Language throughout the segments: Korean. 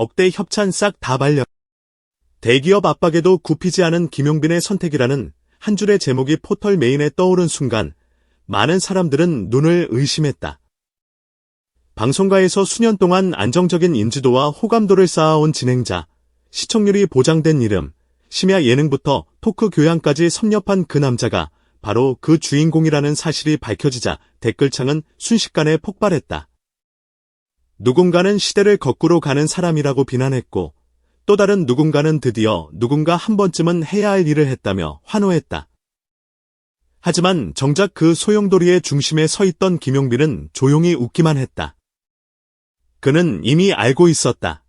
억대 협찬 싹 다 발려. 대기업 압박에도 굽히지 않은 김용빈의 선택이라는 한 줄의 제목이 포털 메인에 떠오른 순간 많은 사람들은 눈을 의심했다. 방송가에서 수년 동안 안정적인 인지도와 호감도를 쌓아온 진행자, 시청률이 보장된 이름, 심야 예능부터 토크 교양까지 섭렵한 그 남자가 바로 그 주인공이라는 사실이 밝혀지자 댓글창은 순식간에 폭발했다. 누군가는 시대를 거꾸로 가는 사람이라고 비난했고 또 다른 누군가는 드디어 누군가 한 번쯤은 해야 할 일을 했다며 환호했다. 하지만 정작 그 소용돌이의 중심에 서 있던 김용빈은 조용히 웃기만 했다. 그는 이미 알고 있었다.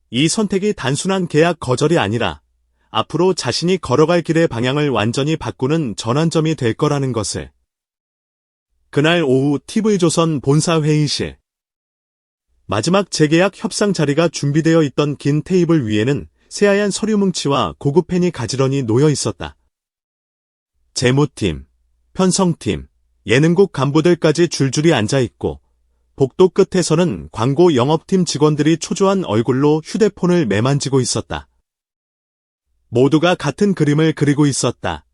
이 선택이 단순한 계약 거절이 아니라 앞으로 자신이 걸어갈 길의 방향을 완전히 바꾸는 전환점이 될 거라는 것을. 그날 오후 TV조선 본사 회의실. 마지막 재계약 협상 자리가 준비되어 있던 긴 테이블 위에는 새하얀 서류 뭉치와 고급 펜이 가지런히 놓여 있었다. 재무팀, 편성팀, 예능국 간부들까지 줄줄이 앉아있고 복도 끝에서는 광고 영업팀 직원들이 초조한 얼굴로 휴대폰을 매만지고 있었다. 모두가 같은 그림을 그리고 있었다.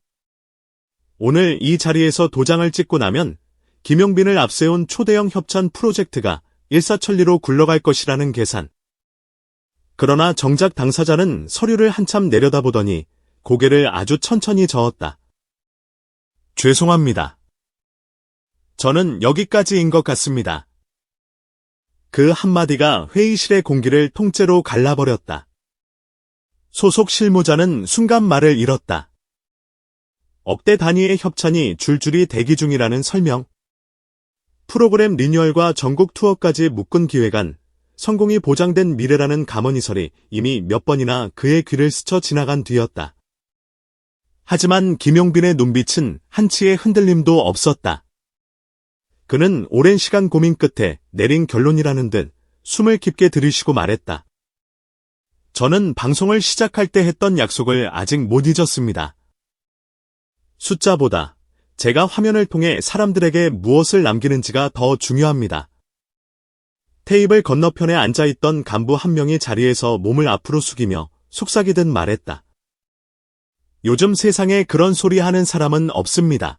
오늘 이 자리에서 도장을 찍고 나면 김용빈을 앞세운 초대형 협찬 프로젝트가 일사천리로 굴러갈 것이라는 계산. 그러나 정작 당사자는 서류를 한참 내려다보더니 고개를 아주 천천히 저었다. 죄송합니다. 저는 여기까지인 것 같습니다. 그 한마디가 회의실의 공기를 통째로 갈라버렸다. 소속 실무자는 순간 말을 잃었다. 억대 단위의 협찬이 줄줄이 대기 중이라는 설명. 프로그램 리뉴얼과 전국 투어까지 묶은 기획안, 성공이 보장된 미래라는 감언이설이 이미 몇 번이나 그의 귀를 스쳐 지나간 뒤였다. 하지만 김용빈의 눈빛은 한치의 흔들림도 없었다. 그는 오랜 시간 고민 끝에 내린 결론이라는 듯 숨을 깊게 들이쉬고 말했다. 저는 방송을 시작할 때 했던 약속을 아직 못 잊었습니다. 숫자보다 제가 화면을 통해 사람들에게 무엇을 남기는지가 더 중요합니다. 테이블 건너편에 앉아있던 간부 한 명이 자리에서 몸을 앞으로 숙이며 속삭이듯 말했다. 요즘 세상에 그런 소리 하는 사람은 없습니다.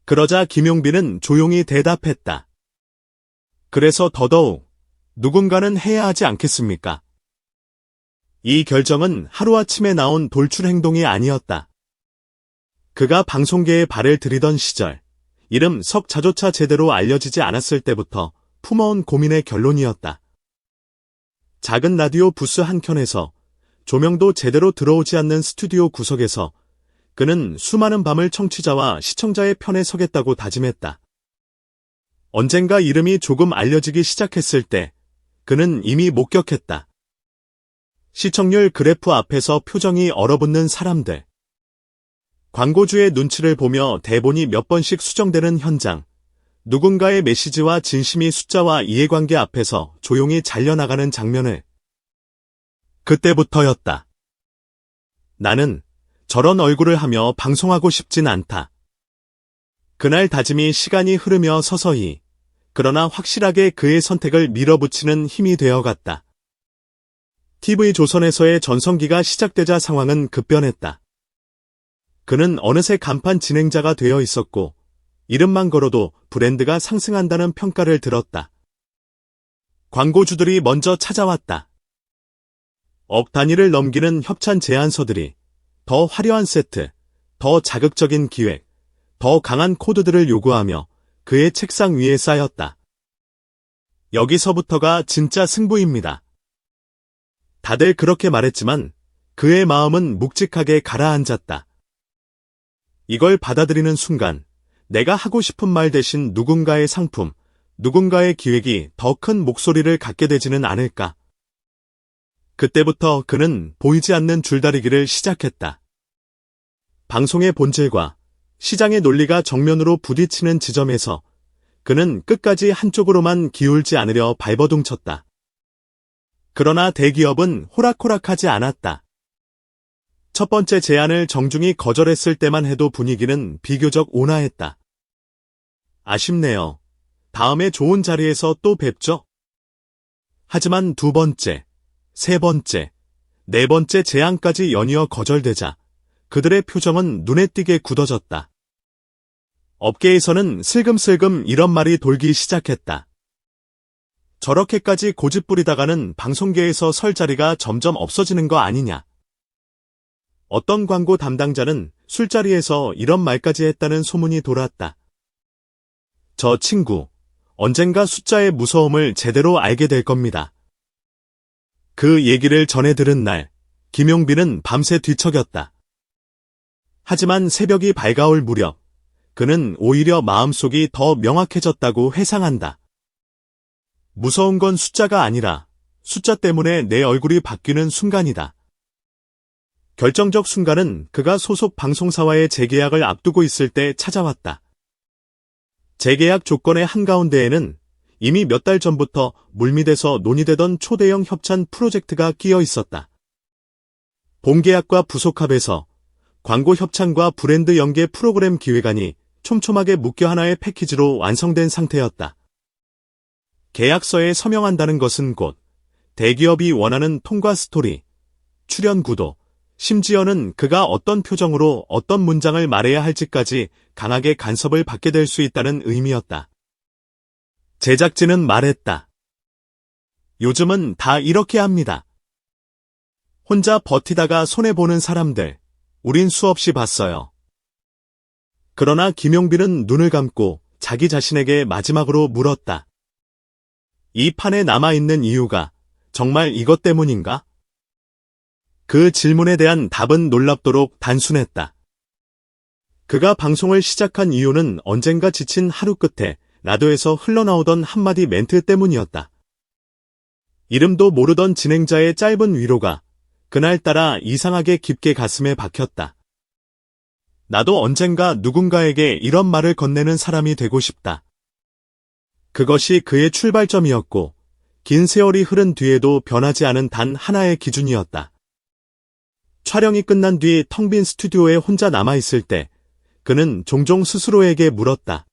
그러자 김용빈은 조용히 대답했다. 그래서 더더욱 누군가는 해야 하지 않겠습니까? 이 결정은 하루아침에 나온 돌출 행동이 아니었다. 그가 방송계에 발을 들이던 시절, 이름 석자조차 제대로 알려지지 않았을 때부터 품어온 고민의 결론이었다. 작은 라디오 부스 한켠에서 조명도 제대로 들어오지 않는 스튜디오 구석에서 그는 수많은 밤을 청취자와 시청자의 편에 서겠다고 다짐했다. 언젠가 이름이 조금 알려지기 시작했을 때 그는 이미 목격했다. 시청률 그래프 앞에서 표정이 얼어붙는 사람들. 광고주의 눈치를 보며 대본이 몇 번씩 수정되는 현장. 누군가의 메시지와 진심이 숫자와 이해관계 앞에서 조용히 잘려나가는 장면을. 그때부터였다. 나는 저런 얼굴을 하며 방송하고 싶진 않다. 그날 다짐이 시간이 흐르며 서서히, 그러나 확실하게 그의 선택을 밀어붙이는 힘이 되어갔다. TV조선에서의 전성기가 시작되자 상황은 급변했다. 그는 어느새 간판 진행자가 되어 있었고 이름만 걸어도 브랜드가 상승한다는 평가를 들었다. 광고주들이 먼저 찾아왔다. 억 단위를 넘기는 협찬 제안서들이 더 화려한 세트, 더 자극적인 기획, 더 강한 코드들을 요구하며 그의 책상 위에 쌓였다. 여기서부터가 진짜 승부입니다. 다들 그렇게 말했지만 그의 마음은 묵직하게 가라앉았다. 이걸 받아들이는 순간 내가 하고 싶은 말 대신 누군가의 상품, 누군가의 기획이 더 큰 목소리를 갖게 되지는 않을까. 그때부터 그는 보이지 않는 줄다리기를 시작했다. 방송의 본질과 시장의 논리가 정면으로 부딪히는 지점에서 그는 끝까지 한쪽으로만 기울지 않으려 발버둥쳤다. 그러나 대기업은 호락호락하지 않았다. 첫 번째 제안을 정중히 거절했을 때만 해도 분위기는 비교적 온화했다. 아쉽네요. 다음에 좋은 자리에서 또 뵙죠. 하지만 두 번째, 세 번째, 네 번째 제안까지 연이어 거절되자 그들의 표정은 눈에 띄게 굳어졌다. 업계에서는 슬금슬금 이런 말이 돌기 시작했다. 저렇게까지 고집부리다가는 방송계에서 설 자리가 점점 없어지는 거 아니냐. 어떤 광고 담당자는 술자리에서 이런 말까지 했다는 소문이 돌았다. 저 친구, 언젠가 숫자의 무서움을 제대로 알게 될 겁니다. 그 얘기를 전해 들은 날, 김용빈은 밤새 뒤척였다. 하지만 새벽이 밝아올 무렵, 그는 오히려 마음속이 더 명확해졌다고 회상한다. 무서운 건 숫자가 아니라 숫자 때문에 내 얼굴이 바뀌는 순간이다. 결정적 순간은 그가 소속 방송사와의 재계약을 앞두고 있을 때 찾아왔다. 재계약 조건의 한가운데에는 이미 몇 달 전부터 물밑에서 논의되던 초대형 협찬 프로젝트가 끼어 있었다. 본계약과 부속합에서 광고 협찬과 브랜드 연계 프로그램 기획안이 촘촘하게 묶여 하나의 패키지로 완성된 상태였다. 계약서에 서명한다는 것은 곧 대기업이 원하는 통과 스토리, 출연 구도, 심지어는 그가 어떤 표정으로 어떤 문장을 말해야 할지까지 강하게 간섭을 받게 될 수 있다는 의미였다. 제작진은 말했다. 요즘은 다 이렇게 합니다. 혼자 버티다가 손해보는 사람들, 우린 수없이 봤어요. 그러나 김용빈은 눈을 감고 자기 자신에게 마지막으로 물었다. 이 판에 남아있는 이유가 정말 이것 때문인가? 그 질문에 대한 답은 놀랍도록 단순했다. 그가 방송을 시작한 이유는 언젠가 지친 하루 끝에 라디오에서 흘러나오던 한마디 멘트 때문이었다. 이름도 모르던 진행자의 짧은 위로가 그날따라 이상하게 깊게 가슴에 박혔다. 나도 언젠가 누군가에게 이런 말을 건네는 사람이 되고 싶다. 그것이 그의 출발점이었고 긴 세월이 흐른 뒤에도 변하지 않은 단 하나의 기준이었다. 촬영이 끝난 뒤 텅 빈 스튜디오에 혼자 남아있을 때 그는 종종 스스로에게 물었다.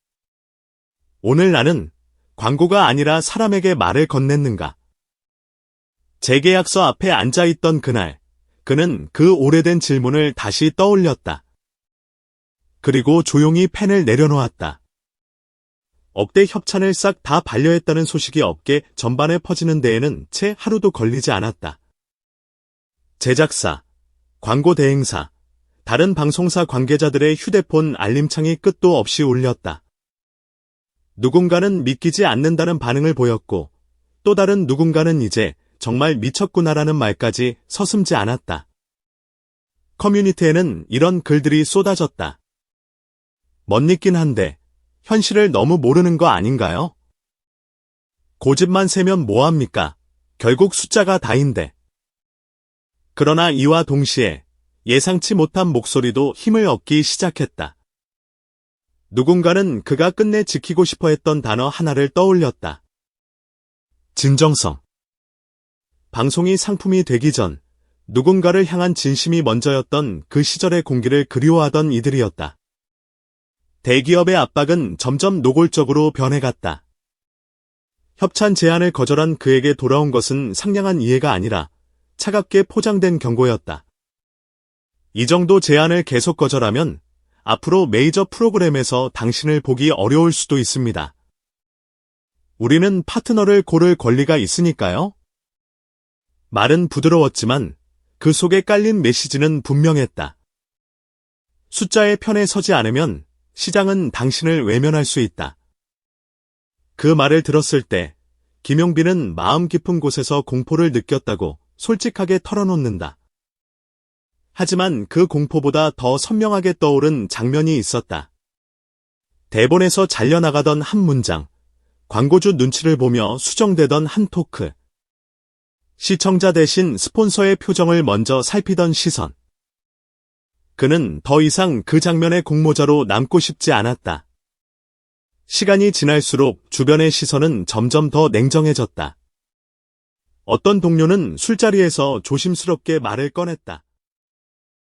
오늘 나는 광고가 아니라 사람에게 말을 건넸는가? 재계약서 앞에 앉아있던 그날, 그는 그 오래된 질문을 다시 떠올렸다. 그리고 조용히 펜을 내려놓았다. 억대 협찬을 싹 다 반려했다는 소식이 업계 전반에 퍼지는 데에는 채 하루도 걸리지 않았다. 제작사, 광고 대행사, 다른 방송사 관계자들의 휴대폰 알림창이 끝도 없이 울렸다. 누군가는 믿기지 않는다는 반응을 보였고 또 다른 누군가는 이제 정말 미쳤구나라는 말까지 서슴지 않았다. 커뮤니티에는 이런 글들이 쏟아졌다. 멋있긴 한데 현실을 너무 모르는 거 아닌가요? 고집만 세면 뭐합니까? 결국 숫자가 다인데. 그러나 이와 동시에 예상치 못한 목소리도 힘을 얻기 시작했다. 누군가는 그가 끝내 지키고 싶어 했던 단어 하나를 떠올렸다. 진정성. 방송이 상품이 되기 전 누군가를 향한 진심이 먼저였던 그 시절의 공기를 그리워하던 이들이었다. 대기업의 압박은 점점 노골적으로 변해갔다. 협찬 제안을 거절한 그에게 돌아온 것은 상냥한 이해가 아니라 차갑게 포장된 경고였다. 이 정도 제안을 계속 거절하면 앞으로 메이저 프로그램에서 당신을 보기 어려울 수도 있습니다. 우리는 파트너를 고를 권리가 있으니까요. 말은 부드러웠지만 그 속에 깔린 메시지는 분명했다. 숫자의 편에 서지 않으면 시장은 당신을 외면할 수 있다. 그 말을 들었을 때 김용빈은 마음 깊은 곳에서 공포를 느꼈다고 솔직하게 털어놓는다. 하지만 그 공포보다 더 선명하게 떠오른 장면이 있었다. 대본에서 잘려나가던 한 문장, 광고주 눈치를 보며 수정되던 한 토크. 시청자 대신 스폰서의 표정을 먼저 살피던 시선. 그는 더 이상 그 장면의 공모자로 남고 싶지 않았다. 시간이 지날수록 주변의 시선은 점점 더 냉정해졌다. 어떤 동료는 술자리에서 조심스럽게 말을 꺼냈다.